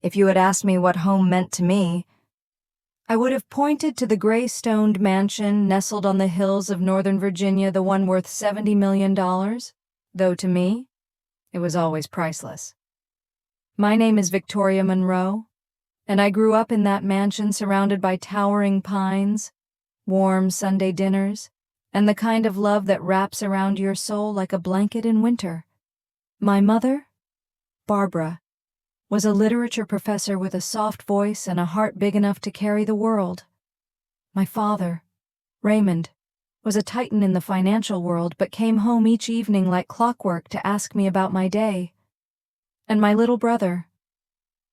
If you had asked me what home meant to me, I would have pointed to the gray-stoned mansion nestled on the hills of Northern Virginia, the one worth $70 million, though to me, it was always priceless. My name is Victoria Monroe, and I grew up in that mansion surrounded by towering pines, warm Sunday dinners, and the kind of love that wraps around your soul like a blanket in winter. My mother, Barbara, was a literature professor with a soft voice and a heart big enough to carry the world. My father, Raymond, was a titan in the financial world but came home each evening like clockwork to ask me about my day. And my little brother,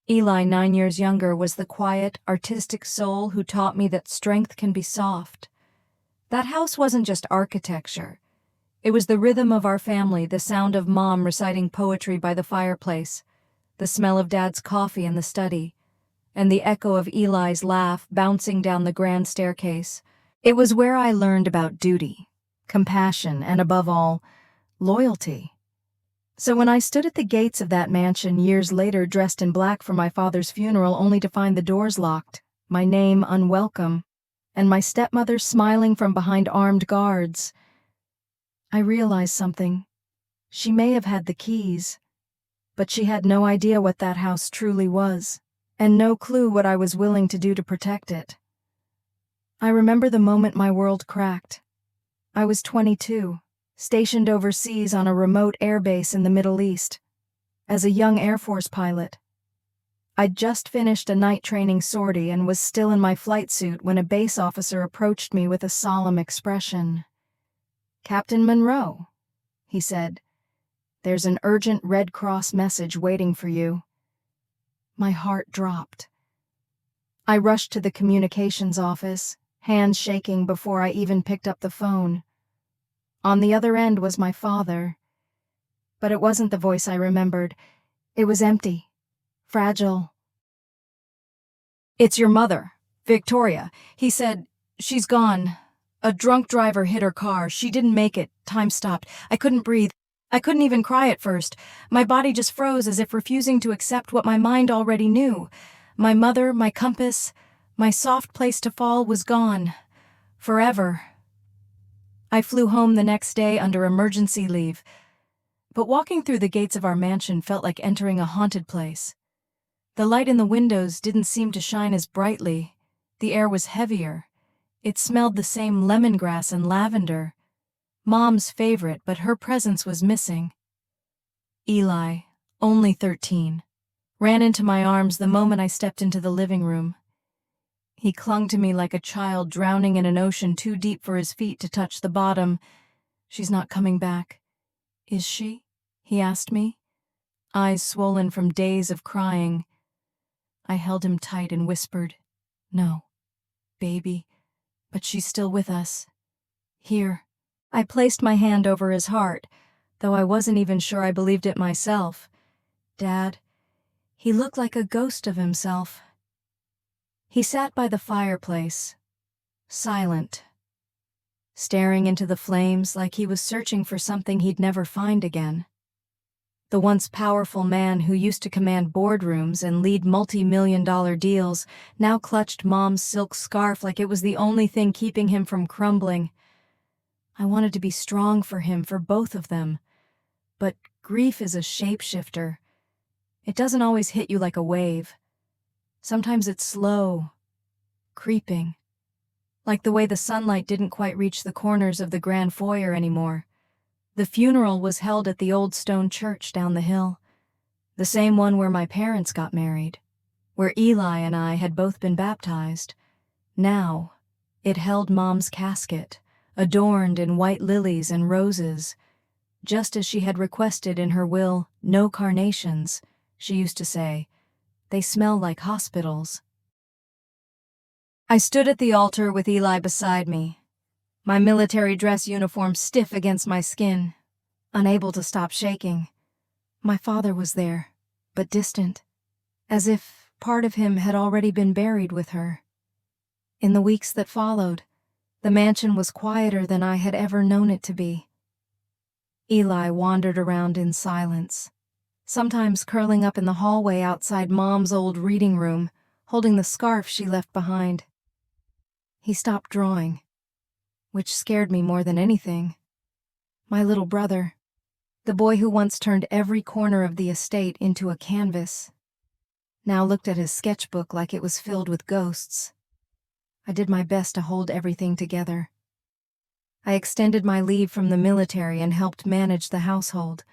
Eli, 9 years younger, was the quiet, artistic soul who taught me that strength can be soft. That house wasn't just architecture. It was the rhythm of our family, the sound of Mom reciting poetry by the fireplace, the smell of Dad's coffee in the study, and the echo of Eli's laugh bouncing down the grand staircase. It was where I learned about duty, compassion, and above all, loyalty. So when I stood at the gates of that mansion years later dressed in black for my father's funeral only to find the doors locked, my name unwelcome, and my stepmother smiling from behind armed guards, I realized something. She may have had the keys, but she had no idea what that house truly was, and no clue what I was willing to do to protect it. I remember the moment my world cracked. I was 22, stationed overseas on a remote airbase in the Middle East, as a young Air Force pilot. I'd just finished a night training sortie and was still in my flight suit when a base officer approached me with a solemn expression. "Captain Monroe," he said, "there's an urgent Red Cross message waiting for you." My heart dropped. I rushed to the communications office, hands shaking before I even picked up the phone. On the other end was my father. But it wasn't the voice I remembered. It was empty, fragile. "It's your mother, Victoria," he said. "She's gone. A drunk driver hit her car. She didn't make it. Time stopped. I couldn't breathe. I couldn't even cry at first. My body just froze as if refusing to accept what my mind already knew. My mother, my compass, my soft place to fall was gone. Forever." I flew home the next day under emergency leave, but walking through the gates of our mansion felt like entering a haunted place. The light in the windows didn't seem to shine as brightly. The air was heavier. It smelled the same lemongrass and lavender. Mom's favorite, but her presence was missing. Eli, only 13, ran into my arms the moment I stepped into the living room. He clung to me like a child drowning in an ocean too deep for his feet to touch the bottom. "She's not coming back, is she?" he asked me, eyes swollen from days of crying. I held him tight and whispered, "No, baby, but she's still with us. Here." I placed my hand over his heart, though I wasn't even sure I believed it myself. Dad, he looked like a ghost of himself. He sat by the fireplace, silent, staring into the flames like he was searching for something he'd never find again. The once powerful man who used to command boardrooms and lead multi-million-dollar deals now clutched Mom's silk scarf like it was the only thing keeping him from crumbling. I wanted to be strong for him, for both of them. But grief is a shapeshifter. It doesn't always hit you like a wave. Sometimes it's slow, creeping, like the way the sunlight didn't quite reach the corners of the grand foyer anymore. The funeral was held at the old stone church down the hill, the same one where my parents got married, where Eli and I had both been baptized. Now, it held Mom's casket, adorned in white lilies and roses, just as she had requested in her will. "No carnations," she used to say. "They smell like hospitals." I stood at the altar with Eli beside me, my military dress uniform stiff against my skin, unable to stop shaking. My father was there, but distant, as if part of him had already been buried with her. In the weeks that followed, the mansion was quieter than I had ever known it to be. Eli wandered around in silence, sometimes curling up in the hallway outside Mom's old reading room, holding the scarf she left behind. He stopped drawing, which scared me more than anything. My little brother, the boy who once turned every corner of the estate into a canvas, now looked at his sketchbook like it was filled with ghosts. I did my best to hold everything together. I extended my leave from the military and helped manage the household,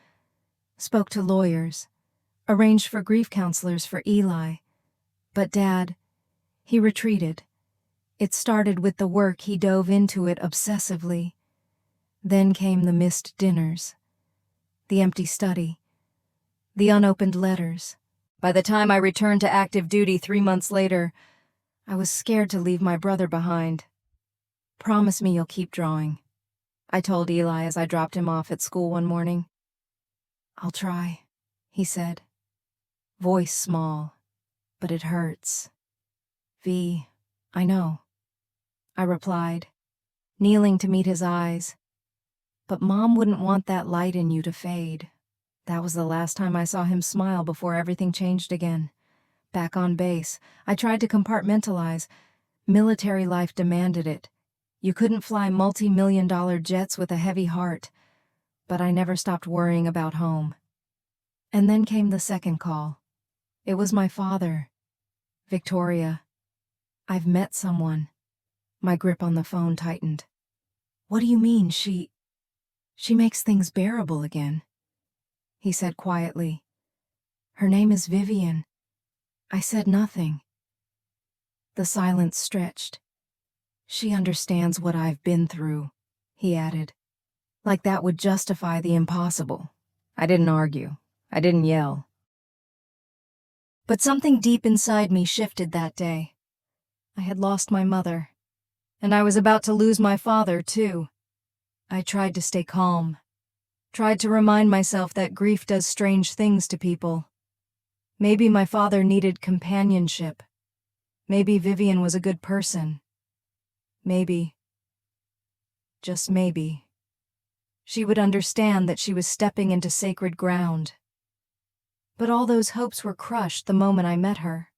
spoke to lawyers, arranged for grief counselors for Eli. But Dad, he retreated. It started with the work. He dove into it obsessively. Then came the missed dinners, the empty study, the unopened letters. By the time I returned to active duty 3 months later, I was scared to leave my brother behind. "Promise me you'll keep drawing," I told Eli as I dropped him off at school one morning. "I'll try," he said, voice small, but it hurts. "V, I know," I replied, kneeling to meet his eyes. "But Mom wouldn't want that light in you to fade." That was the last time I saw him smile before everything changed again. Back on base, I tried to compartmentalize. Military life demanded it. You couldn't fly multi-million-dollar jets with a heavy heart. But I never stopped worrying about home. And then came the second call. It was my father. "Victoria, I've met someone." My grip on the phone tightened. "What do you mean, she makes things bearable again?" he said quietly. "Her name is Vivian." I said nothing. The silence stretched. "She understands what I've been through," he added. Like that would justify the impossible. I didn't argue. I didn't yell. But something deep inside me shifted that day. I had lost my mother, and I was about to lose my father, too. I tried to stay calm, tried to remind myself that grief does strange things to people. Maybe my father needed companionship. Maybe Vivian was a good person. Maybe, just maybe, she would understand that she was stepping into sacred ground. But all those hopes were crushed the moment I met her.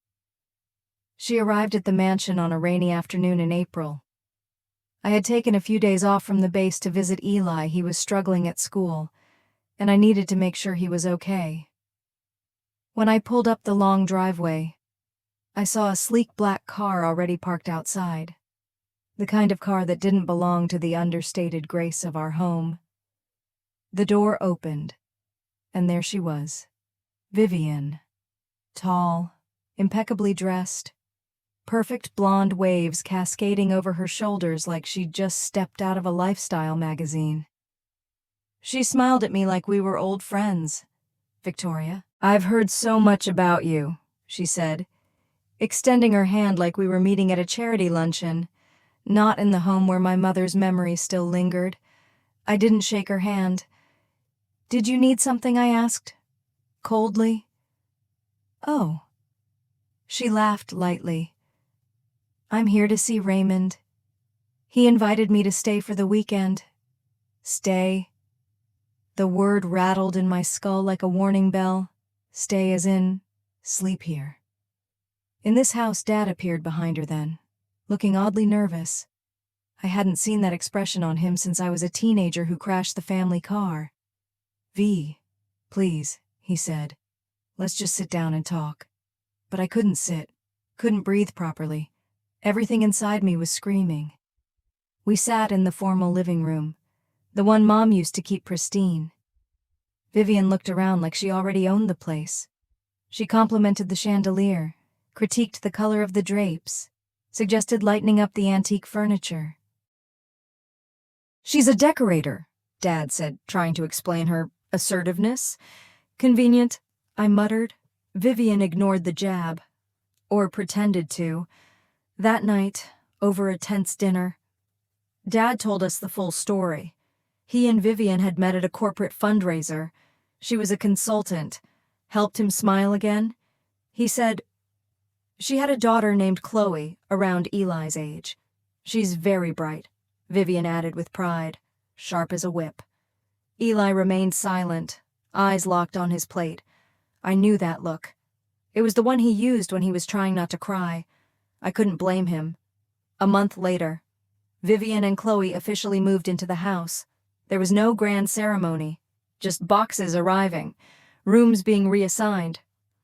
She arrived at the mansion on a rainy afternoon in April. I had taken a few days off from the base to visit Eli. He was struggling at school, and I needed to make sure he was okay. When I pulled up the long driveway, I saw a sleek black car already parked outside. The kind of car that didn't belong to the understated grace of our home. The door opened, and there she was, Vivian. Tall, impeccably dressed, perfect blonde waves cascading over her shoulders like she'd just stepped out of a lifestyle magazine. She smiled at me like we were old friends. "Victoria, I've heard so much about you," she said, extending her hand like we were meeting at a charity luncheon, not in the home where my mother's memory still lingered. I didn't shake her hand. "Did you need something?" I asked, coldly. "Oh." She laughed lightly. "I'm here to see Raymond. He invited me to stay for the weekend." Stay. The word rattled in my skull like a warning bell. Stay as in, sleep here. In this house, Dad appeared behind her then, looking oddly nervous. I hadn't seen that expression on him since I was a teenager who crashed the family car. "V, please," he said. "Let's just sit down and talk." But I couldn't sit, couldn't breathe properly. Everything inside me was screaming. We sat in the formal living room, the one Mom used to keep pristine. Vivian looked around like she already owned the place. She complimented the chandelier, critiqued the color of the drapes, suggested lightening up the antique furniture. "She's a decorator," Dad said, trying to explain her assertiveness. "Convenient," I muttered. Vivian ignored the jab, or pretended to. That night, over a tense dinner, Dad told us the full story. He and Vivian had met at a corporate fundraiser. She was a consultant, helped him smile again. He said, "She had a daughter named Chloe, around Eli's age. She's very bright," Vivian added with pride, sharp as a whip. Eli remained silent, eyes locked on his plate. I knew that look. It was the one he used when he was trying not to cry. I couldn't blame him. A month later, Vivian and Chloe officially moved into the house. There was no grand ceremony, just boxes arriving, rooms being reassigned,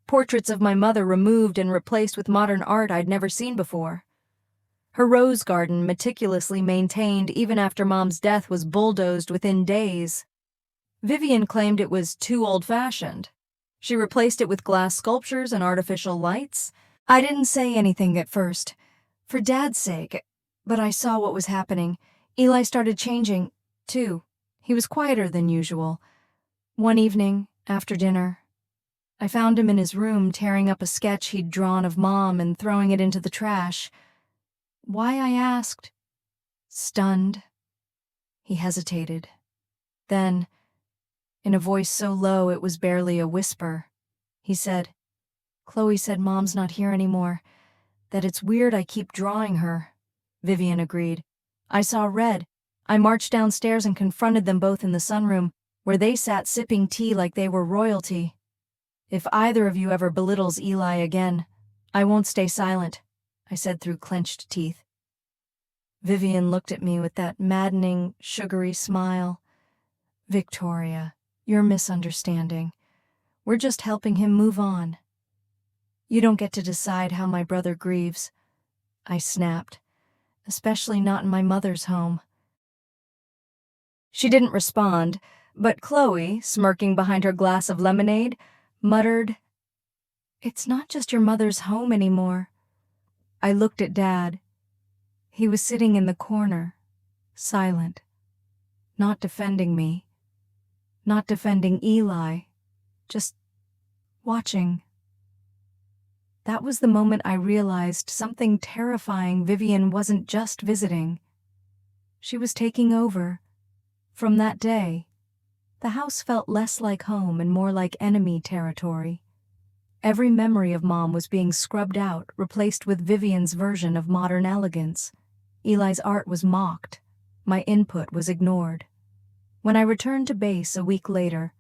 portraits of my mother removed and replaced with modern art I'd never seen before. Her rose garden, meticulously maintained even after Mom's death, was bulldozed within days. Vivian claimed it was too old-fashioned. She replaced it with glass sculptures and artificial lights. I didn't say anything at first, for Dad's sake, but I saw what was happening. Eli started changing, too. He was quieter than usual. One evening, after dinner, I found him in his room tearing up a sketch he'd drawn of Mom and throwing it into the trash. Why, I asked. Stunned. He hesitated. Then, in a voice so low it was barely a whisper, he said, "Chloe said Mom's not here anymore, that it's weird I keep drawing her." Vivian agreed. I saw red. I marched downstairs and confronted them both in the sunroom, where they sat sipping tea like they were royalty. "If either of you ever belittles Eli again, I won't stay silent," I said through clenched teeth. Vivian looked at me with that maddening, sugary smile. "Victoria, you're misunderstanding. We're just helping him move on. You don't get to decide how my brother grieves," I snapped, "especially not in my mother's home." She didn't respond, but Chloe, smirking behind her glass of lemonade, muttered, "It's not just your mother's home anymore." I looked at Dad. He was sitting in the corner, silent, not defending me, not defending Eli, just watching. That was the moment I realized something terrifying. Vivian wasn't just visiting. She was taking over. From that day, the house felt less like home and more like enemy territory. Every memory of Mom was being scrubbed out, replaced with Vivian's version of modern elegance. Eli's art was mocked. My input was ignored. When I returned to base a week later,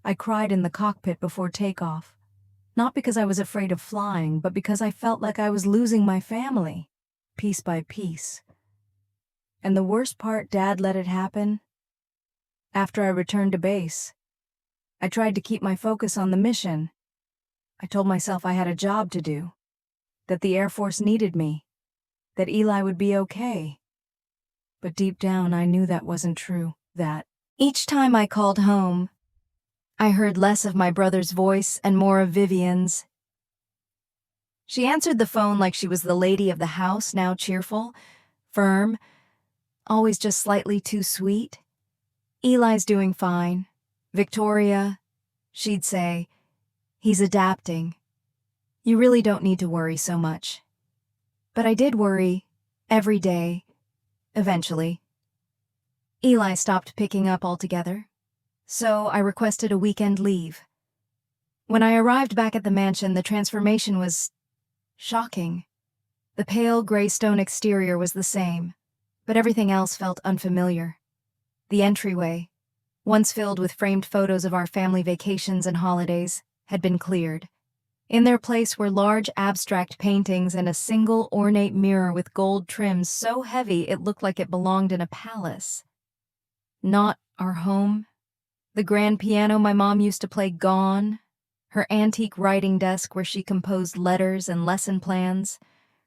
I cried in the cockpit before takeoff. Not because I was afraid of flying, but because I felt like I was losing my family, piece by piece. And the worst part, Dad let it happen. After I returned to base, I tried to keep my focus on the mission. I told myself I had a job to do, that the Air Force needed me, that Eli would be okay. But deep down, I knew that wasn't true, that each time I called home, I heard less of my brother's voice and more of Vivian's. She answered the phone like she was the lady of the house, now cheerful, firm, always just slightly too sweet. "Eli's doing fine. Victoria," she'd say, "he's adapting. You really don't need to worry so much." But I did worry, every day, eventually. Eli stopped picking up altogether, so I requested a weekend leave. When I arrived back at the mansion, the transformation was shocking. The pale gray stone exterior was the same, but everything else felt unfamiliar. The entryway, once filled with framed photos of our family vacations and holidays, had been cleared. In their place were large abstract paintings and a single ornate mirror with gold trims so heavy it looked like it belonged in a palace. Not our home. The grand piano my mom used to play gone. Her antique writing desk where she composed letters and lesson plans,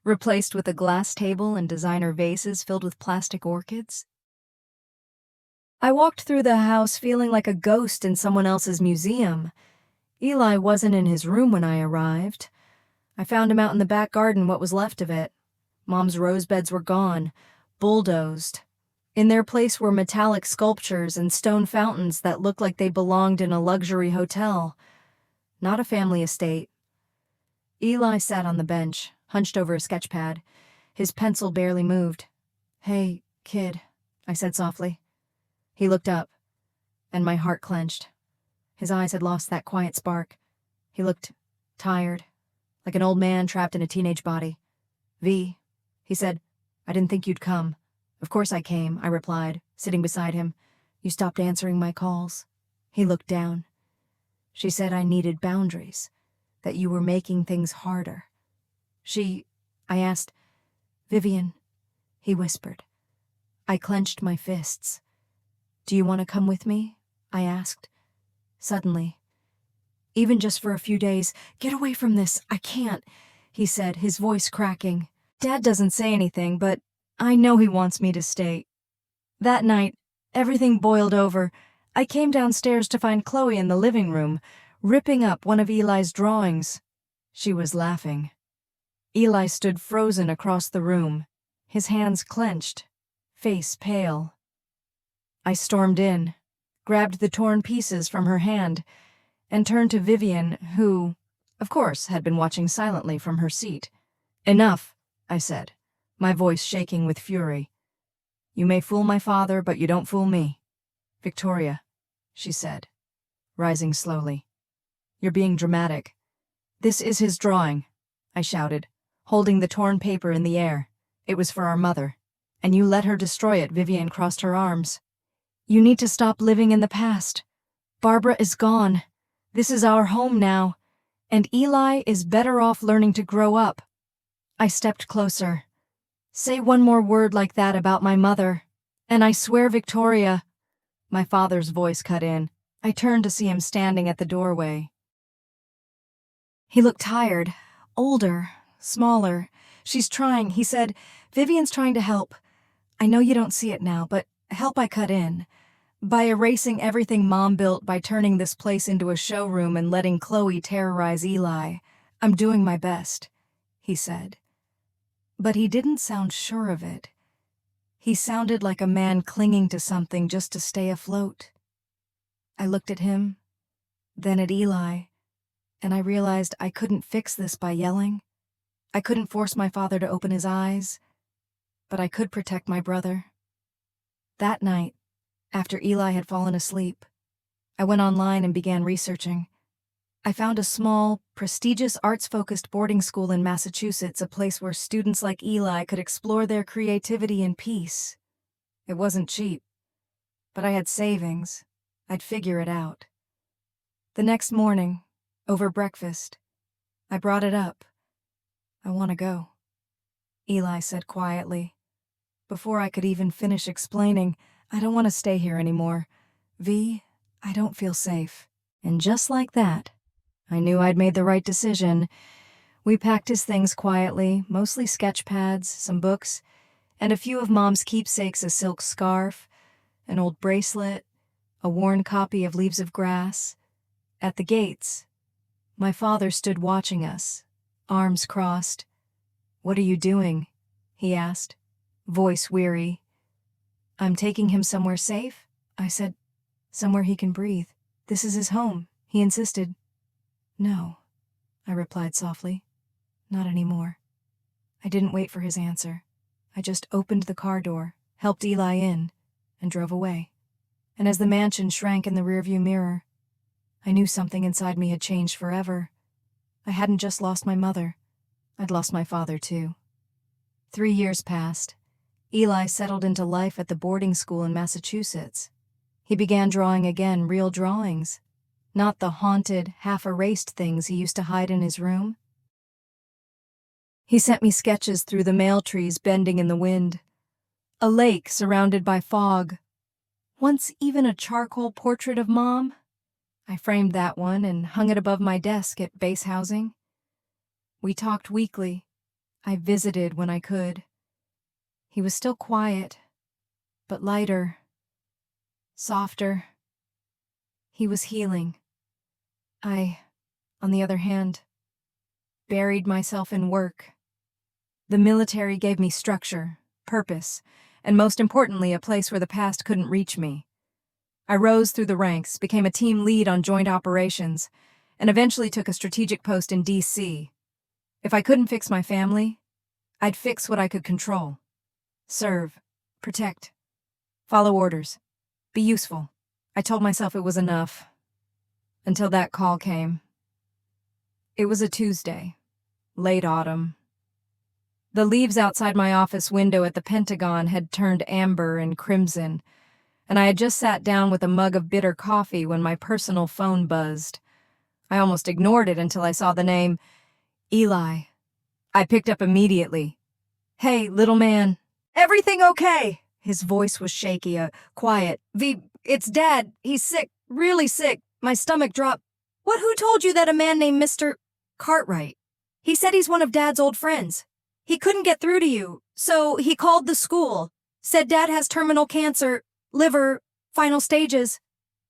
replaced with a glass table and designer vases filled with plastic orchids. I walked through the house feeling like a ghost in someone else's museum. Eli wasn't in his room when I arrived. I found him out in the back garden, what was left of it. Mom's rose beds were gone, bulldozed. In their place were metallic sculptures and stone fountains that looked like they belonged in a luxury hotel. Not a family estate. Eli sat on the bench, hunched over a sketch pad. His pencil barely moved. "Hey, kid," I said softly. He looked up, and my heart clenched. His eyes had lost that quiet spark. He looked tired, like an old man trapped in a teenage body. "V," he said, "I didn't think you'd come." "Of course I came," I replied, sitting beside him. "You stopped answering my calls." He looked down. She said I needed boundaries, that you were making things harder. I asked, Vivian, he whispered. I clenched my fists. Do you want to come with me? I asked. Suddenly, even just for a few days, get away from this, I can't, he said, his voice cracking. Dad doesn't say anything, but I know he wants me to stay. That night, everything boiled over. I came downstairs to find Chloe in the living room, ripping up one of Eli's drawings. She was laughing. Eli stood frozen across the room, his hands clenched, face pale. I stormed in, grabbed the torn pieces from her hand, and turned to Vivian, who, of course, had been watching silently from her seat. Enough, I said, my voice shaking with fury. You may fool my father, but you don't fool me. Victoria, she said, rising slowly. You're being dramatic. This is his drawing, I shouted, holding the torn paper in the air. It was for our mother. And you let her destroy it, Vivian crossed her arms. You need to stop living in the past. Barbara is gone. This is our home now. And Eli is better off learning to grow up. I stepped closer. Say one more word like that about my mother, and I swear, Victoria. My father's voice cut in. I turned to see him standing at the doorway. He looked tired, older, smaller. She's trying, he said. Vivian's trying to help. I know you don't see it now, but help I cut in. By erasing everything Mom built, by turning this place into a showroom and letting Chloe terrorize Eli. I'm doing my best, he said. But he didn't sound sure of it. He sounded like a man clinging to something just to stay afloat. I looked at him, then at Eli, and I realized I couldn't fix this by yelling. I couldn't force my father to open his eyes, but I could protect my brother. That night, after Eli had fallen asleep, I went online and began researching. I found a small, prestigious arts-focused boarding school in Massachusetts, a place where students like Eli could explore their creativity in peace. It wasn't cheap, but I had savings. I'd figure it out. The next morning, over breakfast, I brought it up. I want to go, Eli said quietly. Before I could even finish explaining, I don't want to stay here anymore. V, I don't feel safe. And just like that, I knew I'd made the right decision. We packed his things quietly, mostly sketch pads, some books, and a few of Mom's keepsakes, a silk scarf, an old bracelet, a worn copy of Leaves of Grass. At the gates, my father stood watching us, arms crossed. What are you doing? He asked, voice weary. I'm taking him somewhere safe, I said. Somewhere he can breathe. This is his home, he insisted. No, I replied softly. Not anymore. I didn't wait for his answer. I just opened the car door, helped Eli in, and drove away. And as the mansion shrank in the rearview mirror, I knew something inside me had changed forever. I hadn't just lost my mother. I'd lost my father, too. 3 years passed. Eli settled into life at the boarding school in Massachusetts. He began drawing again, real drawings. Not the haunted, half-erased things he used to hide in his room. He sent me sketches through the mail trees bending in the wind. A lake surrounded by fog. Once even a charcoal portrait of Mom. I framed that one and hung it above my desk at base housing. We talked weekly. I visited when I could. He was still quiet, but lighter, softer. He was healing. I, on the other hand, buried myself in work. The military gave me structure, purpose, and most importantly, a place where the past couldn't reach me. I rose through the ranks, became a team lead on joint operations, and eventually took a strategic post in D.C. If I couldn't fix my family, I'd fix what I could control. Serve, protect, follow orders, be useful. I told myself it was enough. Until that call came. It was a Tuesday, late autumn. The leaves outside my office window at the Pentagon had turned amber and crimson, and I had just sat down with a mug of bitter coffee when my personal phone buzzed. I almost ignored it until I saw the name Eli. I picked up immediately. "Hey, little man. Everything okay?" His voice was shaky, quiet. It's Dad. He's sick, really sick. My stomach dropped. Who told you that a man named Mr. Cartwright? He said he's one of Dad's old friends. He couldn't get through to you, so he called the school. Said Dad has terminal cancer, liver, final stages.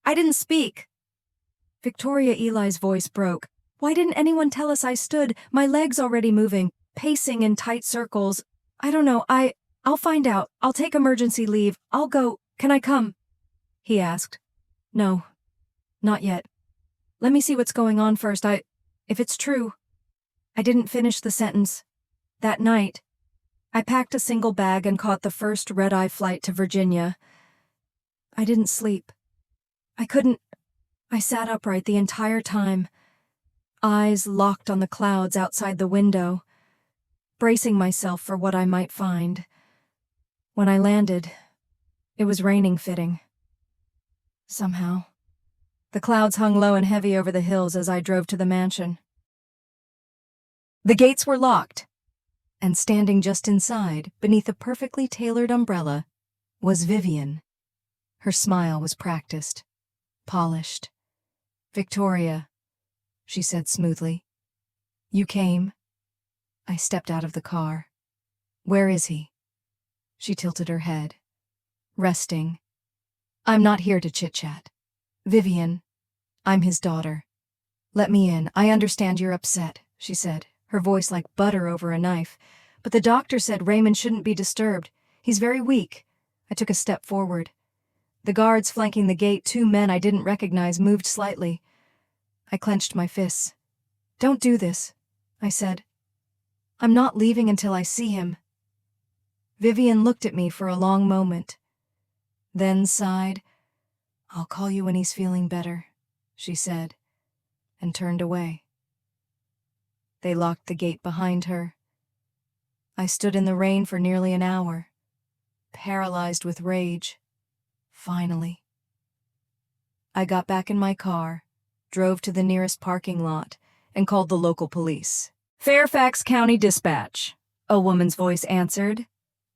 I didn't speak. Victoria Eli's voice broke. Why didn't anyone tell us I stood, my legs already moving, pacing in tight circles? I don't know, I'll find out. I'll take emergency leave. I'll go. Can I come? He asked. No, not yet. Let me see what's going on first. If it's true. I didn't finish the sentence. That night, I packed a single bag and caught the first red-eye flight to Virginia. I didn't sleep. I sat upright the entire time, eyes locked on the clouds outside the window, bracing myself for what I might find. When I landed, it was raining fitting. Somehow. The clouds hung low and heavy over the hills as I drove to the mansion. The gates were locked, and standing just inside, beneath a perfectly tailored umbrella, was Vivian. Her smile was practiced, polished. "Victoria," she said smoothly. "You came?" I stepped out of the car. "Where is he?" She tilted her head, resting. "I'm not here to chit-chat. Vivian, I'm his daughter. Let me in. I understand you're upset," she said, her voice like butter over a knife. "But the doctor said Raymond shouldn't be disturbed. He's very weak." I took a step forward. The guards flanking the gate, 2 men I didn't recognize, moved slightly. I clenched my fists. "Don't do this," I said. "I'm not leaving until I see him." Vivian looked at me for a long moment, then sighed. "I'll call you when he's feeling better," she said, and turned away. They locked the gate behind her. I stood in the rain for nearly an hour, paralyzed with rage. Finally. I got back in my car, drove to the nearest parking lot, and called the local police. "Fairfax County Dispatch," a woman's voice answered.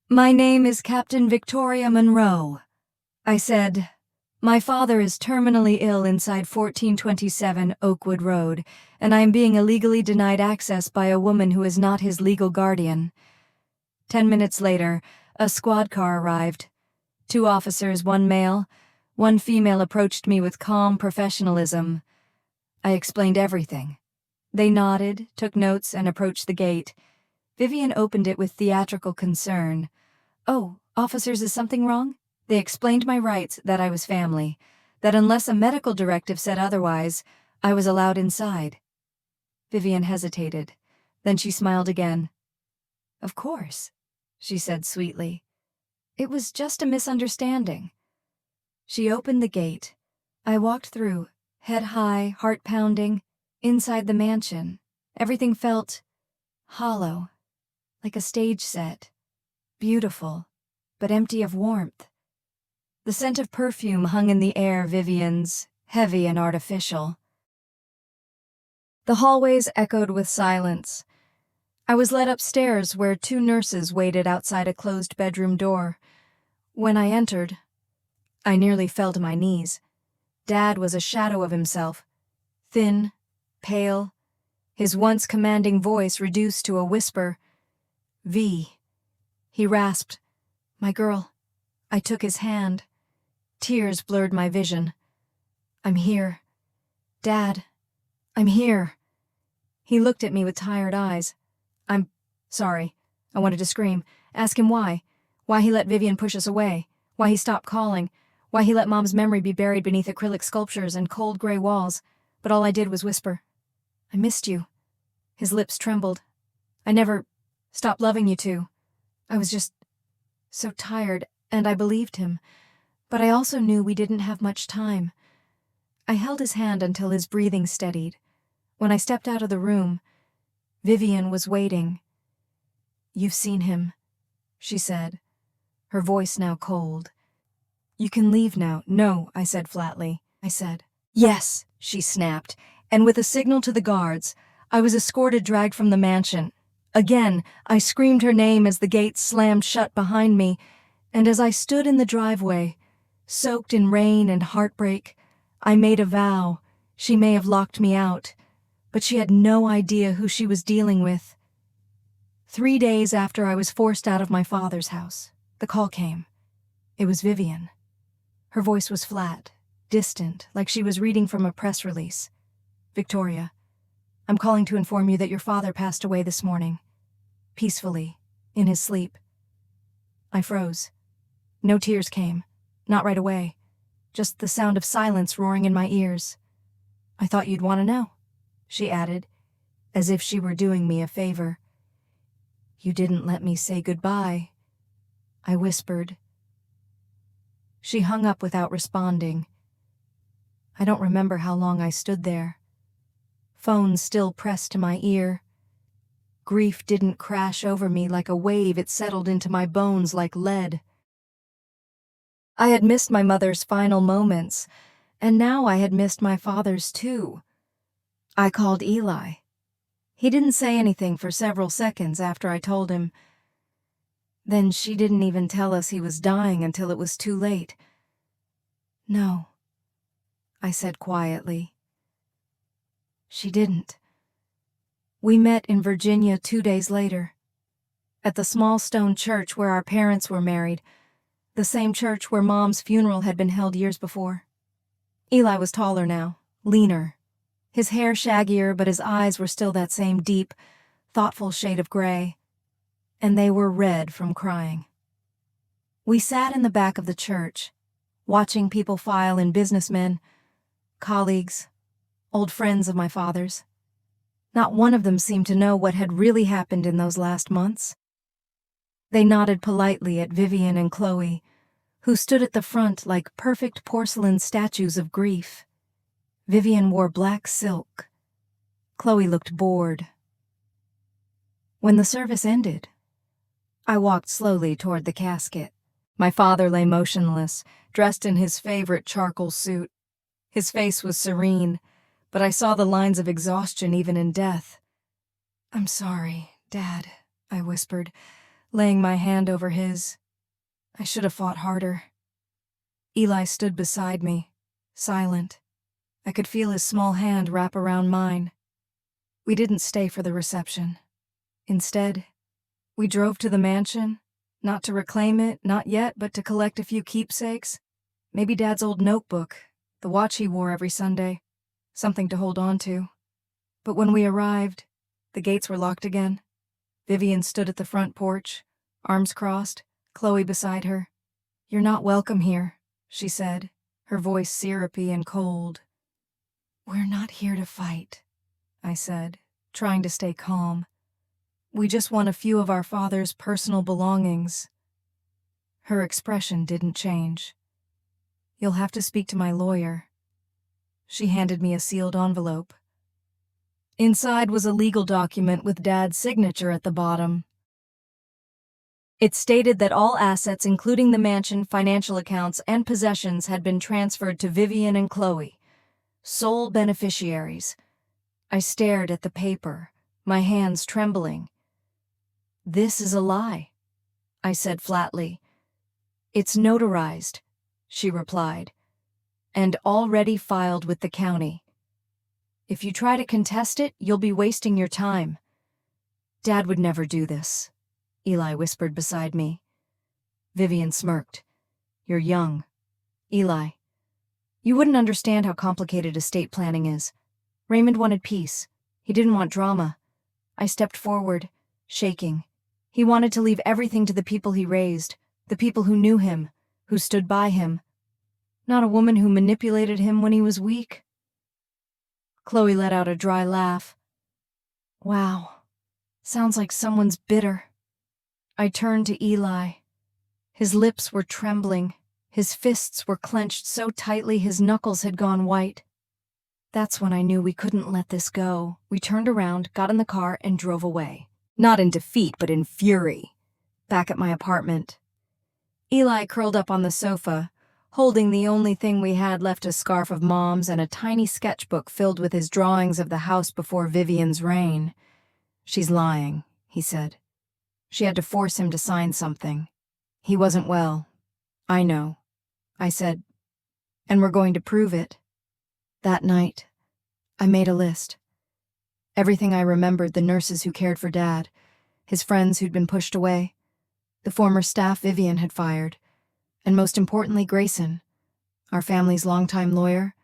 "My name is Captain Victoria Monroe." I said, "My father is terminally ill inside 1427 Oakwood Road, and I am being illegally denied access by a woman who is not his legal guardian." 10 minutes later, a squad car arrived. 2 officers, 1 male, 1 female, approached me with calm professionalism. I explained everything. They nodded, took notes, and approached the gate. Vivian opened it with theatrical concern. "Oh, officers, is something wrong?" They explained my rights, that I was family, that unless a medical directive said otherwise, I was allowed inside. Vivian hesitated. Then she smiled again. "Of course," she said sweetly. "It was just a misunderstanding." She opened the gate. I walked through, head high, heart pounding, inside the mansion. Everything felt hollow, like a stage set, beautiful, but empty of warmth. The scent of perfume hung in the air, Vivian's, heavy and artificial. The hallways echoed with silence. I was led upstairs where 2 nurses waited outside a closed bedroom door. When I entered, I nearly fell to my knees. Dad was a shadow of himself, thin, pale, his once commanding voice reduced to a whisper. "V," he rasped. "My girl." I took his hand. Tears blurred my vision. "I'm here. Dad, I'm here." He looked at me with tired eyes. "I'm sorry." I wanted to scream. Ask him why. Why he let Vivian push us away. Why he stopped calling. Why he let Mom's memory be buried beneath acrylic sculptures and cold gray walls. But all I did was whisper, "I missed you." His lips trembled. "I never stopped loving you two. I was just so tired," and I believed him. But I also knew we didn't have much time. I held his hand until his breathing steadied. When I stepped out of the room, Vivian was waiting. "You've seen him," she said, her voice now cold. "You can leave now." "No," I said flatly. I said, "Yes," she snapped, and with a signal to the guards, I was escorted dragged from the mansion. Again, I screamed her name as the gates slammed shut behind me, and as I stood in the driveway, soaked in rain and heartbreak, I made a vow. She may have locked me out, but she had no idea who she was dealing with. 3 days after I was forced out of my father's house, the call came. It was Vivian. Her voice was flat, distant, like she was reading from a press release. "Victoria, I'm calling to inform you that your father passed away this morning. Peacefully, in his sleep." I froze. No tears came. Not right away. Just the sound of silence roaring in my ears. "I thought you'd want to know," she added, as if she were doing me a favor. "You didn't let me say goodbye," I whispered. She hung up without responding. I don't remember how long I stood there. Phone still pressed to my ear. Grief didn't crash over me like a wave, it settled into my bones like lead. I had missed my mother's final moments, and now I had missed my father's too. I called Eli. He didn't say anything for several seconds after I told him. Then she didn't even tell us he was dying until it was too late. "No," I said quietly. She didn't. We met in Virginia 2 days later, at the small stone church where our parents were married, the same church where Mom's funeral had been held years before. Eli was taller now, leaner, his hair shaggier, but his eyes were still that same deep, thoughtful shade of gray, and they were red from crying. We sat in the back of the church, watching people file in, businessmen, colleagues, old friends of my father's. Not one of them seemed to know what had really happened in those last months. They nodded politely at Vivian and Chloe, who stood at the front like perfect porcelain statues of grief. Vivian wore black silk. Chloe looked bored. When the service ended, I walked slowly toward the casket. My father lay motionless, dressed in his favorite charcoal suit. His face was serene, but I saw the lines of exhaustion even in death. "I'm sorry, Dad," I whispered, laying my hand over his. "I should have fought harder." Eli stood beside me, silent. I could feel his small hand wrap around mine. We didn't stay for the reception. Instead, we drove to the mansion, not to reclaim it, not yet, but to collect a few keepsakes. Maybe Dad's old notebook, the watch he wore every Sunday, something to hold on to. But when we arrived, the gates were locked again. Vivian stood at the front porch, arms crossed, Chloe beside her. "You're not welcome here," she said, her voice syrupy and cold. "We're not here to fight," I said, trying to stay calm. "We just want a few of our father's personal belongings." Her expression didn't change. "You'll have to speak to my lawyer." She handed me a sealed envelope. Inside was a legal document with Dad's signature at the bottom. It stated that all assets, including the mansion, financial accounts, and possessions, had been transferred to Vivian and Chloe, sole beneficiaries. I stared at the paper, my hands trembling. "This is a lie," I said flatly. "It's notarized," she replied, "and already filed with the county. If you try to contest it, you'll be wasting your time." "Dad would never do this," Eli whispered beside me. Vivian smirked. "You're young. Eli, you wouldn't understand how complicated estate planning is. Raymond wanted peace. He didn't want drama." I stepped forward, shaking. He wanted to leave everything to the people he raised, the people who knew him, who stood by him. Not a woman who manipulated him when he was weak. Chloe let out a dry laugh. "Wow, sounds like someone's bitter." I turned to Eli. His lips were trembling. His fists were clenched so tightly his knuckles had gone white. That's when I knew we couldn't let this go. We turned around, got in the car, and drove away. Not in defeat, but in fury. Back at my apartment. Eli curled up on the sofa, holding the only thing we had left, a scarf of Mom's and a tiny sketchbook filled with his drawings of the house before Vivian's reign. "She's lying," he said. "She had to force him to sign something. He wasn't well." "I know," I said, "and we're going to prove it." That night, I made a list. Everything I remembered: the nurses who cared for Dad, his friends who'd been pushed away, the former staff Vivian had fired, and most importantly, Grayson, our family's longtime lawyer.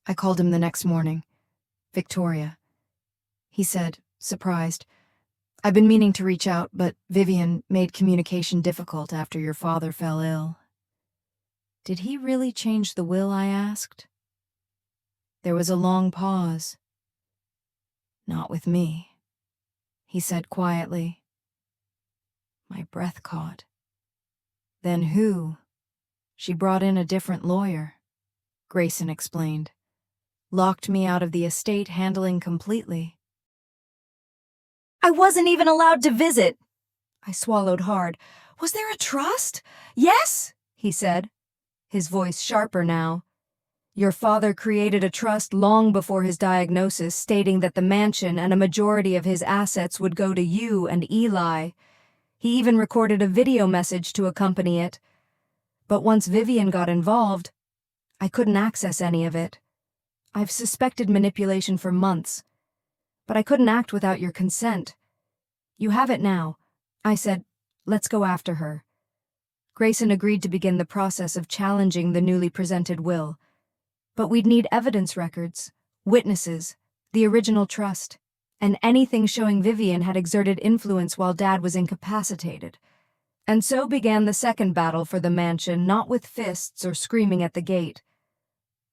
I called him the next morning. "Victoria," he said, surprised, "I've been meaning to reach out, but Vivian made communication difficult after your father fell ill." "Did he really change the will?" I asked. There was a long pause. "Not with me," he said quietly. My breath caught. "Then who?" "She brought in a different lawyer," Grayson explained. "Locked me out of the estate handling completely." "I wasn't even allowed to visit." I swallowed hard. "Was there a trust?" "Yes," he said, his voice sharper now. "Your father created a trust long before his diagnosis, stating that the mansion and a majority of his assets would go to you and Eli. He even recorded a video message to accompany it. But once Vivian got involved, I couldn't access any of it. I've suspected manipulation for months, but I couldn't act without your consent. You have it now." I said, "Let's go after her." Grayson agreed to begin the process of challenging the newly presented will. But we'd need evidence records, witnesses, the original trust, and anything showing Vivian had exerted influence while Dad was incapacitated. And so began the second battle for the mansion, not with fists or screaming at the gate,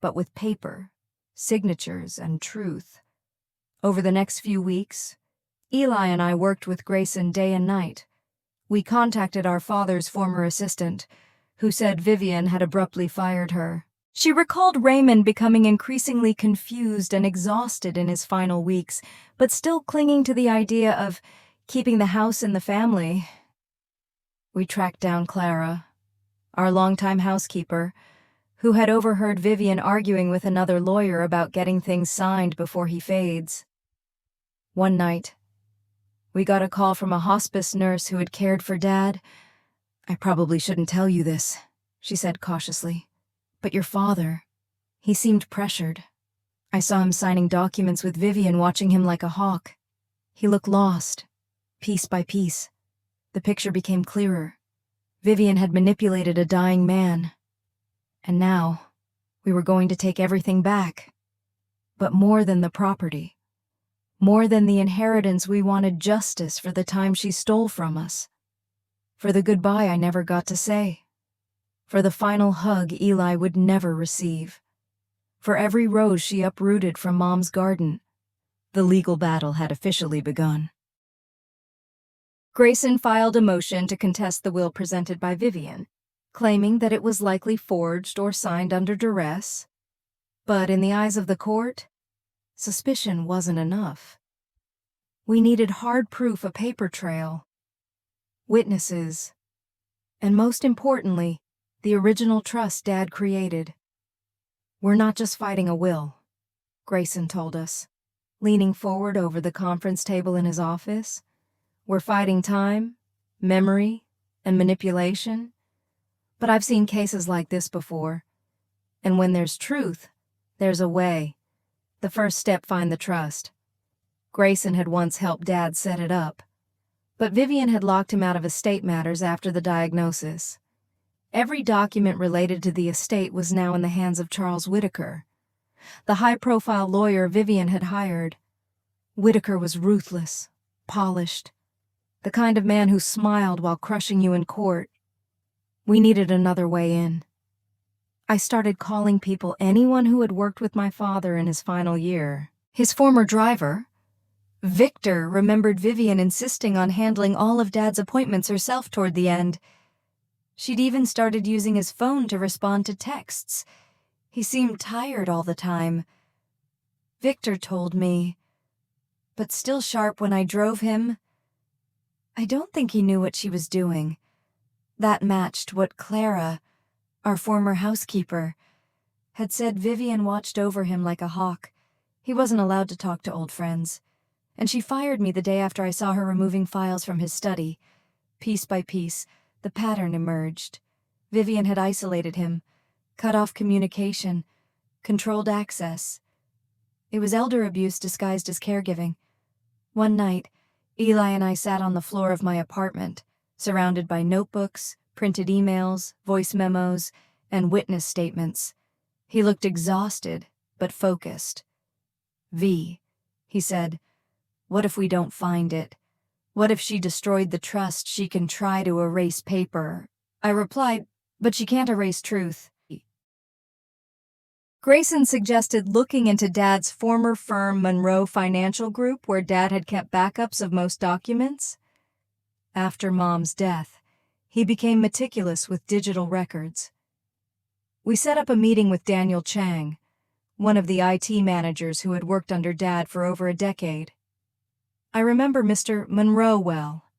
but with paper, signatures, and truth. Over the next few weeks, Eli and I worked with Grayson day and night. We contacted our father's former assistant, who said Vivian had abruptly fired her. She recalled Raymond becoming increasingly confused and exhausted in his final weeks, but still clinging to the idea of keeping the house in the family. We tracked down Clara, our longtime housekeeper, who had overheard Vivian arguing with another lawyer about getting things signed before he fades. One night, we got a call from a hospice nurse who had cared for Dad. "I probably shouldn't tell you this," she said cautiously, "but your father, he seemed pressured. I saw him signing documents with Vivian, watching him like a hawk. He looked lost, piece by piece. The picture became clearer. Vivian had manipulated a dying man. And now, we were going to take everything back. But more than the property, more than the inheritance, we wanted justice for the time she stole from us. For the goodbye I never got to say. For the final hug Eli would never receive. For every rose she uprooted from Mom's garden." The legal battle had officially begun. Grayson filed a motion to contest the will presented by Vivian, claiming that it was likely forged or signed under duress. But in the eyes of the court, suspicion wasn't enough. We needed hard proof, a paper trail, witnesses, and most importantly, the original trust Dad created. "We're not just fighting a will," Grayson told us, leaning forward over the conference table in his office. "We're fighting time, memory, and manipulation. But I've seen cases like this before. And when there's truth, there's a way. The first step: find the trust." Grayson had once helped Dad set it up, but Vivian had locked him out of estate matters after the diagnosis. Every document related to the estate was now in the hands of Charles Whitaker, the high-profile lawyer Vivian had hired. Whitaker was ruthless, polished, the kind of man who smiled while crushing you in court. We needed another way in. I started calling people, anyone who had worked with my father in his final year. His former driver, Victor, remembered Vivian insisting on handling all of Dad's appointments herself toward the end. She'd even started using his phone to respond to texts. He seemed tired all the time. Victor told me, but still sharp when I drove him. I don't think he knew what she was doing. That matched what Clara, our former housekeeper, had said Vivian watched over him like a hawk. He wasn't allowed to talk to old friends. And she fired me the day after I saw her removing files from his study. Piece by piece, the pattern emerged. Vivian had isolated him, cut off communication, controlled access. It was elder abuse disguised as caregiving. One night, Eli and I sat on the floor of my apartment, surrounded by notebooks, printed emails, voice memos, and witness statements. He looked exhausted, but focused. "V," he said, "what if we don't find it? What if she destroyed the trust? She can try to erase paper." I replied, "But she can't erase truth." Grayson suggested looking into Dad's former firm, Monroe Financial Group, where Dad had kept backups of most documents. After Mom's death, he became meticulous with digital records. We set up a meeting with Daniel Chang, one of the IT managers who had worked under Dad for over a decade. I remember Mr. Monroe well.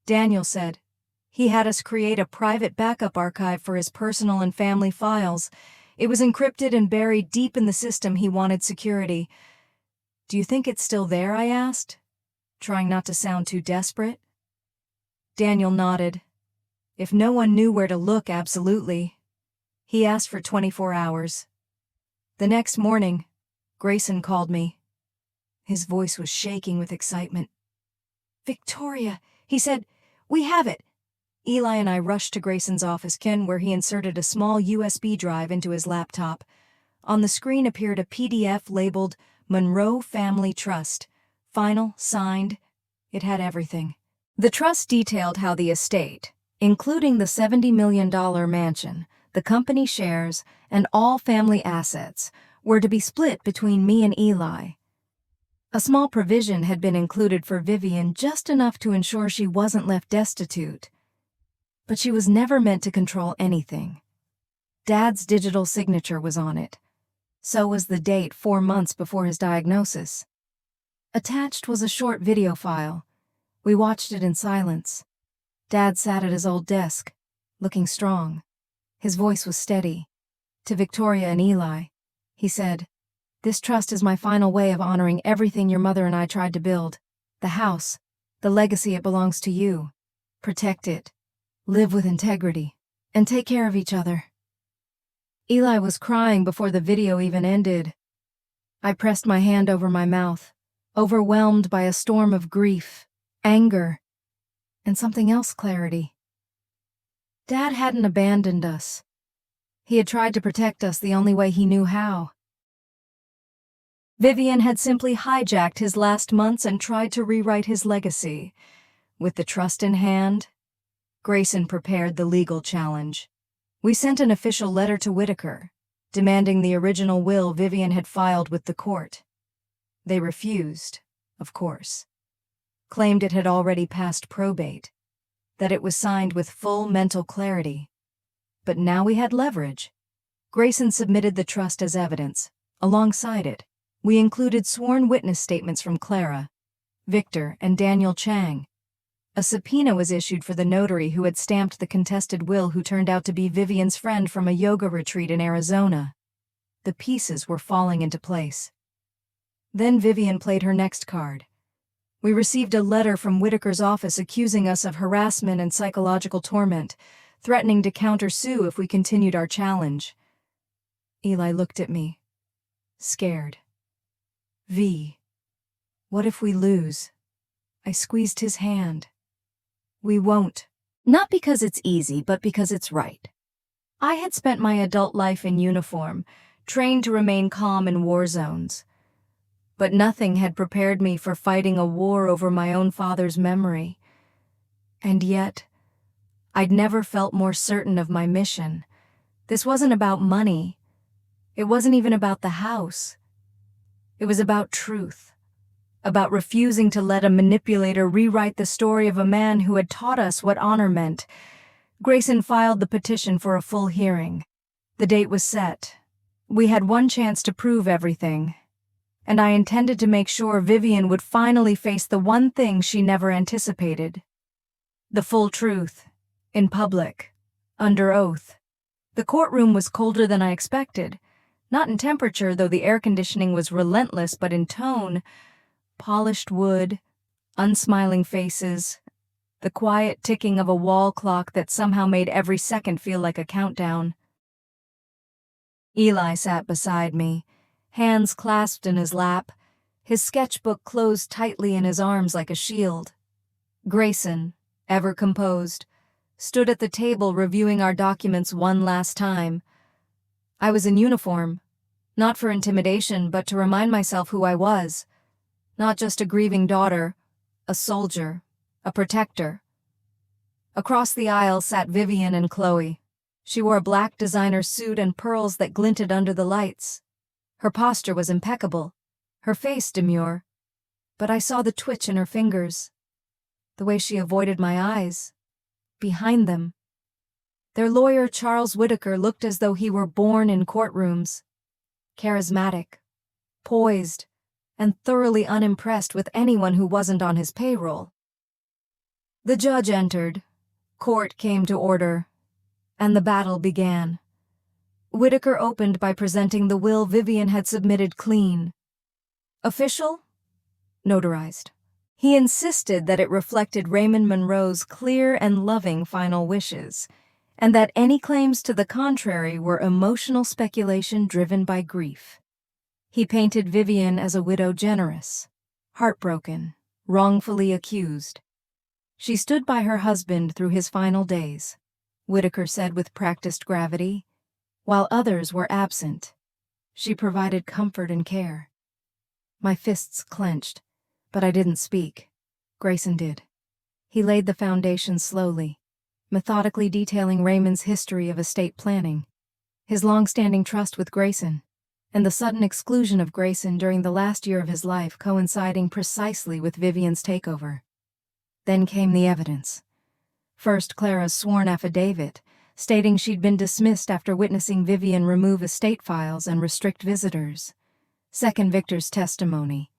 Daniel said he had us create a private backup archive for his personal and family files. It was encrypted and buried deep in the system. He wanted security. "Do you think it's still there?" I asked, trying not to sound too desperate. Daniel nodded. "If no one knew where to look, absolutely." He asked for 24 hours. The next morning, Grayson called me. His voice was shaking with excitement. "Victoria," he said, "we have it." Eli and I rushed to Grayson's office, where he inserted a small USB drive into his laptop. On the screen appeared a PDF labeled Monroe Family Trust. Final, signed. It had everything. The trust detailed how the estate, including the $70 million mansion, the company shares, and all family assets, were to be split between me and Eli. A small provision had been included for Vivian, just enough to ensure she wasn't left destitute. But she was never meant to control anything. Dad's digital signature was on it. So was the date 4 months before his diagnosis. Attached was a short video file. We watched it in silence. Dad sat at his old desk, looking strong. His voice was steady. To Victoria and Eli, he said, "This trust is my final way of honoring everything your mother and I tried to build. The house, the legacy, it belongs to you. Protect it. Live with integrity, and take care of each other." Eli was crying before the video even ended. I pressed my hand over my mouth, overwhelmed by a storm of grief, anger, and something else, clarity. Dad hadn't abandoned us. He had tried to protect us the only way he knew how. Vivian had simply hijacked his last months and tried to rewrite his legacy. With the trust in hand, Grayson prepared the legal challenge. We sent an official letter to Whitaker, demanding the original will Vivian had filed with the court. They refused, of course. Claimed it had already passed probate, that it was signed with full mental clarity. But now we had leverage. Grayson submitted the trust as evidence. Alongside it, we included sworn witness statements from Clara, Victor, and Daniel Chang. A subpoena was issued for the notary who had stamped the contested will, who turned out to be Vivian's friend from a yoga retreat in Arizona. The pieces were falling into place. Then Vivian played her next card. We received a letter from Whitaker's office accusing us of harassment and psychological torment, threatening to countersue if we continued our challenge. Eli looked at me, scared. "V, what if we lose?" I squeezed his hand. "We won't. Not because it's easy, but because it's right." I had spent my adult life in uniform, trained to remain calm in war zones. But nothing had prepared me for fighting a war over my own father's memory. And yet, I'd never felt more certain of my mission. This wasn't about money. It wasn't even about the house. It was about truth. About refusing to let a manipulator rewrite the story of a man who had taught us what honor meant. Grayson filed the petition for a full hearing. The date was set. We had one chance to prove everything, and I intended to make sure Vivian would finally face the one thing she never anticipated. The full truth, in public, under oath. The courtroom was colder than I expected. Not in temperature, though the air conditioning was relentless, but in tone. Polished wood, unsmiling faces, the quiet ticking of a wall clock that somehow made every second feel like a countdown. Eli sat beside me, hands clasped in his lap, his sketchbook closed tightly in his arms like a shield. Grayson, ever composed, stood at the table reviewing our documents one last time. I was in uniform, not for intimidation, but to remind myself who I was. Not just a grieving daughter, a soldier, a protector. Across the aisle sat Vivian and Chloe. She wore a black designer suit and pearls that glinted under the lights. Her posture was impeccable, her face demure, but I saw the twitch in her fingers, the way she avoided my eyes. Behind them, their lawyer Charles Whitaker looked as though he were born in courtrooms, charismatic, poised, and thoroughly unimpressed with anyone who wasn't on his payroll. The judge entered, court came to order, and the battle began. Whitaker opened by presenting the will Vivian had submitted clean. Official? Notarized. He insisted that it reflected Raymond Monroe's clear and loving final wishes, and that any claims to the contrary were emotional speculation driven by grief. He painted Vivian as a widow generous, heartbroken, wrongfully accused. She stood by her husband through his final days, Whitaker said with practiced gravity. While others were absent, she provided comfort and care. My fists clenched, but I didn't speak. Grayson did. He laid the foundation slowly, methodically detailing Raymond's history of estate planning, his long-standing trust with Grayson, and the sudden exclusion of Grayson during the last year of his life coinciding precisely with Vivian's takeover. Then came the evidence. First, Clara's sworn affidavit, stating she'd been dismissed after witnessing Vivian remove estate files and restrict visitors. Second, Victor's testimony,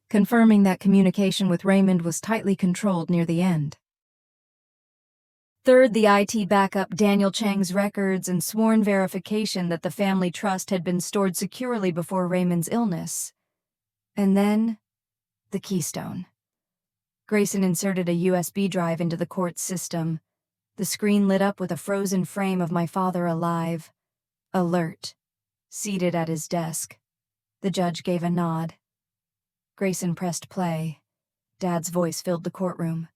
confirming that communication with Raymond was tightly controlled near the end. Third, the IT backup Daniel Chang's records and sworn verification that the family trust had been stored securely before Raymond's illness. And then, the keystone. Grayson inserted a USB drive into the court's system. The screen lit up with a frozen frame of my father alive, alert, seated at his desk. The judge gave a nod. Grayson pressed play. Dad's voice filled the courtroom.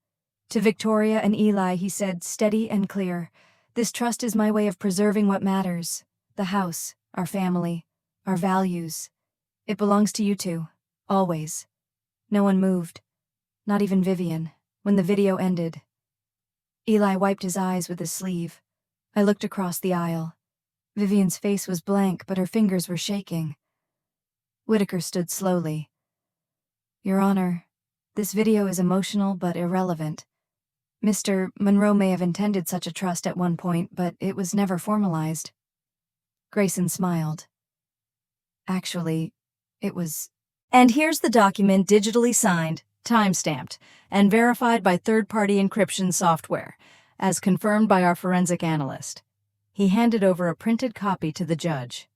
To Victoria and Eli, he said, steady and clear, "This trust is my way of preserving what matters. The house, our family, our values. It belongs to you two, always." No one moved, not even Vivian, when the video ended. Eli wiped his eyes with his sleeve. I looked across the aisle. Vivian's face was blank, but her fingers were shaking. Whitaker stood slowly. "Your Honor, this video is emotional but irrelevant. Mr. Monroe may have intended such a trust at one point, but it was never formalized." Grayson smiled. "Actually, it was..." And here's the document digitally signed, time-stamped, and verified by third-party encryption software, as confirmed by our forensic analyst. He handed over a printed copy to the judge.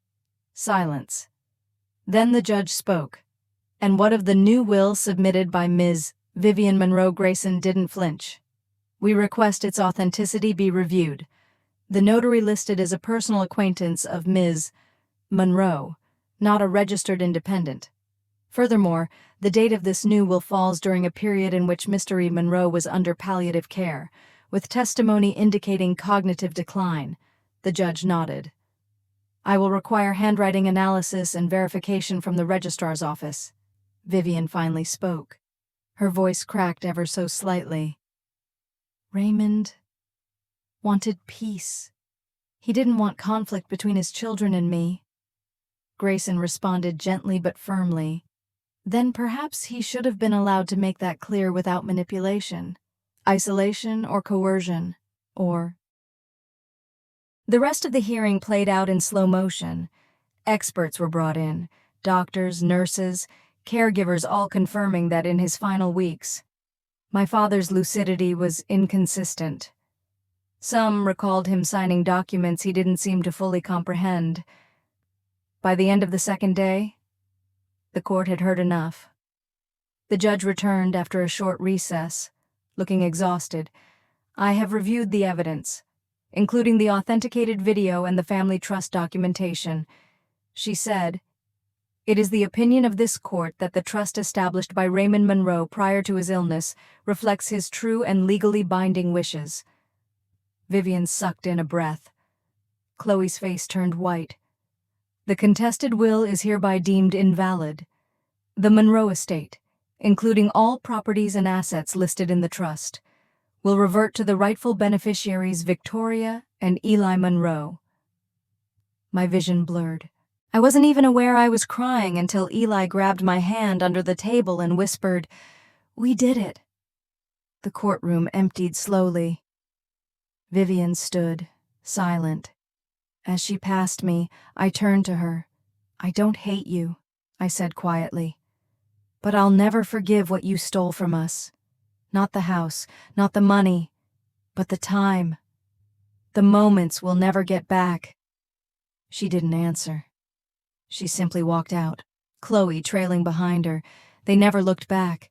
Silence. Then the judge spoke. And what of the new will submitted by Ms. Vivian Monroe Grayson didn't flinch. "We request its authenticity be reviewed. The notary listed as a personal acquaintance of Ms. Monroe, not a registered independent. Furthermore, the date of this new will falls during a period in which Mr. E. Monroe was under palliative care, with testimony indicating cognitive decline." The judge nodded. "I will require handwriting analysis and verification from the registrar's office." Vivian finally spoke. Her voice cracked ever so slightly. "Raymond wanted peace. He didn't want conflict between his children and me." Grayson responded gently but firmly. "Then perhaps he should have been allowed to make that clear without manipulation, isolation or coercion, or..." The rest of the hearing played out in slow motion. Experts were brought in, doctors, nurses, caregivers, all confirming that in his final weeks, my father's lucidity was inconsistent. Some recalled him signing documents he didn't seem to fully comprehend. By the end of the second day, the court had heard enough. The judge returned after a short recess, looking exhausted. "I have reviewed the evidence, including the authenticated video and the family trust documentation," she said. "It is the opinion of this court that the trust established by Raymond Monroe prior to his illness reflects his true and legally binding wishes." Vivian sucked in a breath. Chloe's face turned white. "The contested will is hereby deemed invalid. The Monroe estate, including all properties and assets listed in the trust, will revert to the rightful beneficiaries Victoria and Eli Monroe." My vision blurred. I wasn't even aware I was crying until Eli grabbed my hand under the table and whispered, "We did it." The courtroom emptied slowly. Vivian stood, silent. As she passed me, I turned to her. "I don't hate you," I said quietly. "But I'll never forgive what you stole from us. Not the house, not the money, but the time. The moments we'll never get back." She didn't answer. She simply walked out, Chloe trailing behind her. They never looked back.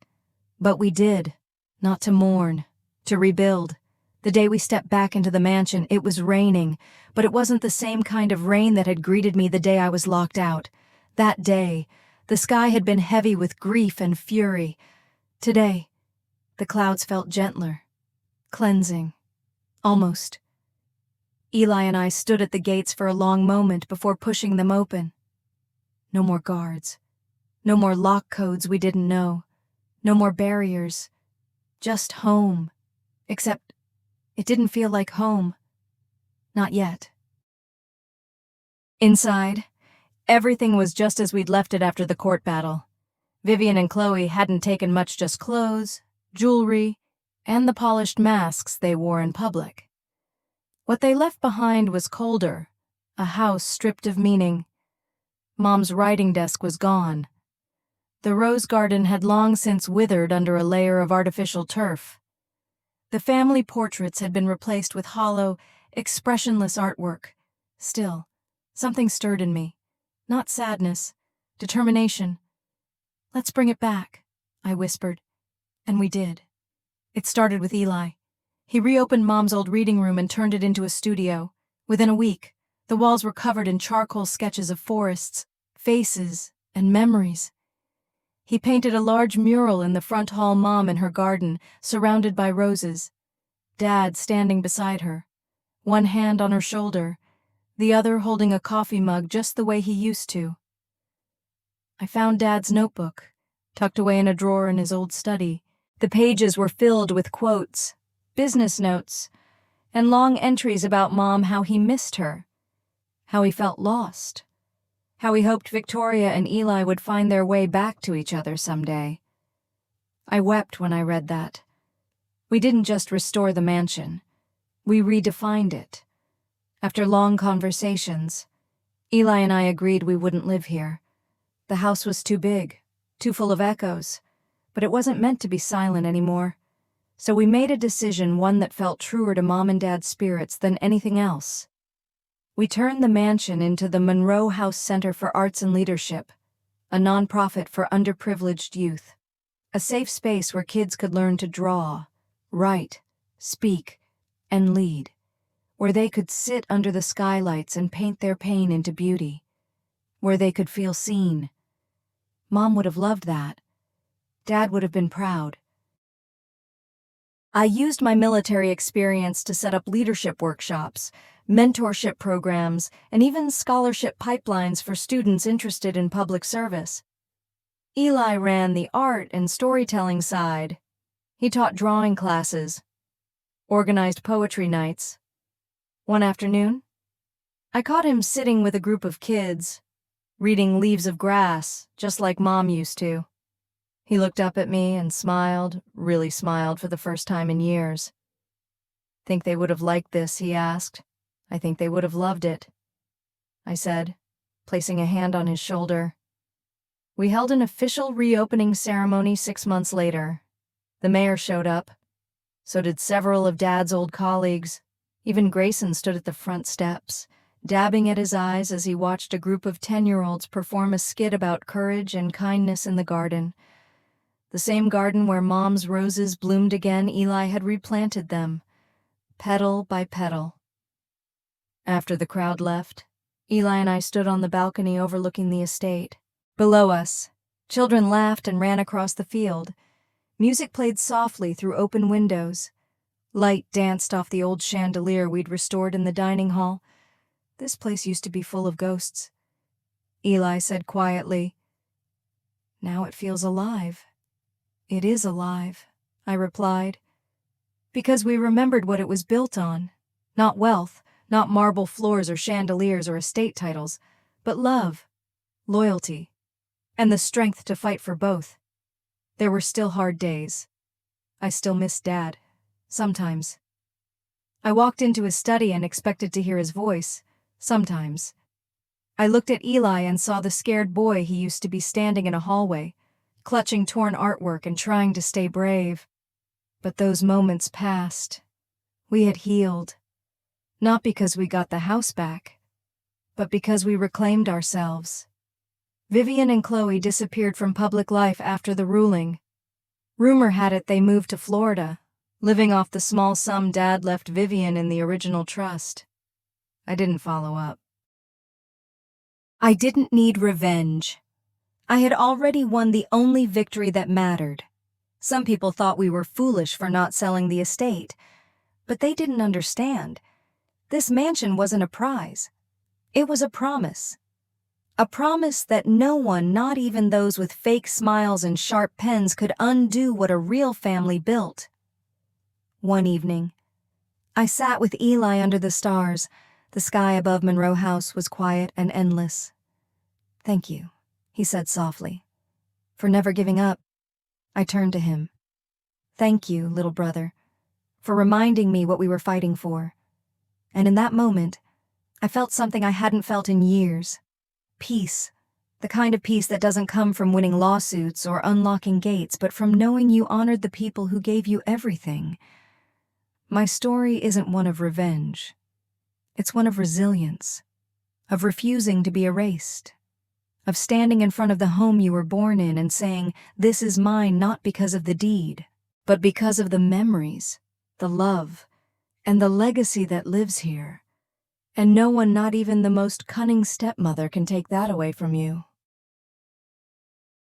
But we did. Not to mourn, to rebuild. The day we stepped back into the mansion, it was raining, but it wasn't the same kind of rain that had greeted me the day I was locked out. That day, the sky had been heavy with grief and fury. Today, the clouds felt gentler, cleansing, almost. Eli and I stood at the gates for a long moment before pushing them open. No more guards. No more lock codes we didn't know. No more barriers. Just home. Except it didn't feel like home. Not yet. Inside, everything was just as we'd left it after the court battle. Vivian and Chloe hadn't taken much, just clothes, jewelry, and the polished masks they wore in public. What they left behind was colder, a house stripped of meaning. Mom's writing desk was gone. The rose garden had long since withered under a layer of artificial turf. The family portraits had been replaced with hollow, expressionless artwork. Still, something stirred in me. Not sadness, determination. "Let's bring it back," I whispered. And we did. It started with Eli. He reopened Mom's old reading room and turned it into a studio. Within a week, the walls were covered in charcoal sketches of forests, faces, and memories. He painted a large mural in the front hall, Mom in her garden, surrounded by roses. Dad standing beside her, one hand on her shoulder, the other holding a coffee mug just the way he used to. I found Dad's notebook, tucked away in a drawer in his old study. The pages were filled with quotes, business notes, and long entries about Mom, how he missed her, how he felt lost, how he hoped Victoria and Eli would find their way back to each other someday. I wept when I read that. We didn't just restore the mansion. We redefined it. After long conversations, Eli and I agreed we wouldn't live here. The house was too big, too full of echoes, but it wasn't meant to be silent anymore. So we made a decision, one that felt truer to Mom and Dad's spirits than anything else. We turned the mansion into the Monroe House Center for Arts and Leadership, a nonprofit for underprivileged youth, a safe space where kids could learn to draw, write, speak, and lead, where they could sit under the skylights and paint their pain into beauty, where they could feel seen. Mom would have loved that. Dad would have been proud. I used my military experience to set up leadership workshops, mentorship programs, and even scholarship pipelines for students interested in public service. Eli ran the art and storytelling side. He taught drawing classes, organized poetry nights. One afternoon, I caught him sitting with a group of kids, reading Leaves of Grass, just like Mom used to. He looked up at me and smiled, really smiled for the first time in years. "Think they would have liked this?" he asked. "I think they would have loved it," I said, placing a hand on his shoulder. We held an official reopening ceremony 6 months later. The mayor showed up. So did several of Dad's old colleagues. Even Grayson stood at the front steps, dabbing at his eyes as he watched a group of 10-year-olds perform a skit about courage and kindness in the garden. The same garden where Mom's roses bloomed again. Eli had replanted them, petal by petal. After the crowd left, Eli and I stood on the balcony overlooking the estate. Below us, children laughed and ran across the field. Music played softly through open windows. Light danced off the old chandelier we'd restored in the dining hall. This place used to be full of ghosts. Eli said quietly, "Now it feels alive." "It is alive," I replied, "because we remembered what it was built on. Not wealth, not marble floors or chandeliers or estate titles, but love, loyalty, and the strength to fight for both. There were still hard days. I still missed Dad, sometimes. I walked into his study and expected to hear his voice, sometimes. I looked at Eli and saw the scared boy he used to be standing in a hallway, clutching torn artwork and trying to stay brave. But those moments passed. We had healed. Not because we got the house back, but because we reclaimed ourselves. Vivian and Chloe disappeared from public life after the ruling. Rumor had it they moved to Florida, living off the small sum Dad left Vivian in the original trust. I didn't follow up. I didn't need revenge. I had already won the only victory that mattered. Some people thought we were foolish for not selling the estate, but they didn't understand. This mansion wasn't a prize. It was a promise. A promise that no one, not even those with fake smiles and sharp pens, could undo what a real family built. One evening, I sat with Eli under the stars. The sky above Monroe House was quiet and endless. "Thank you," he said softly, "for never giving up." I turned to him. "Thank you, little brother, for reminding me what we were fighting for." And in that moment, I felt something I hadn't felt in years. Peace. The kind of peace that doesn't come from winning lawsuits or unlocking gates, but from knowing you honored the people who gave you everything. My story isn't one of revenge. It's one of resilience, of refusing to be erased, of standing in front of the home you were born in and saying, "This is mine," not because of the deed, but because of the memories, the love, and the legacy that lives here. And no one, not even the most cunning stepmother, can take that away from you.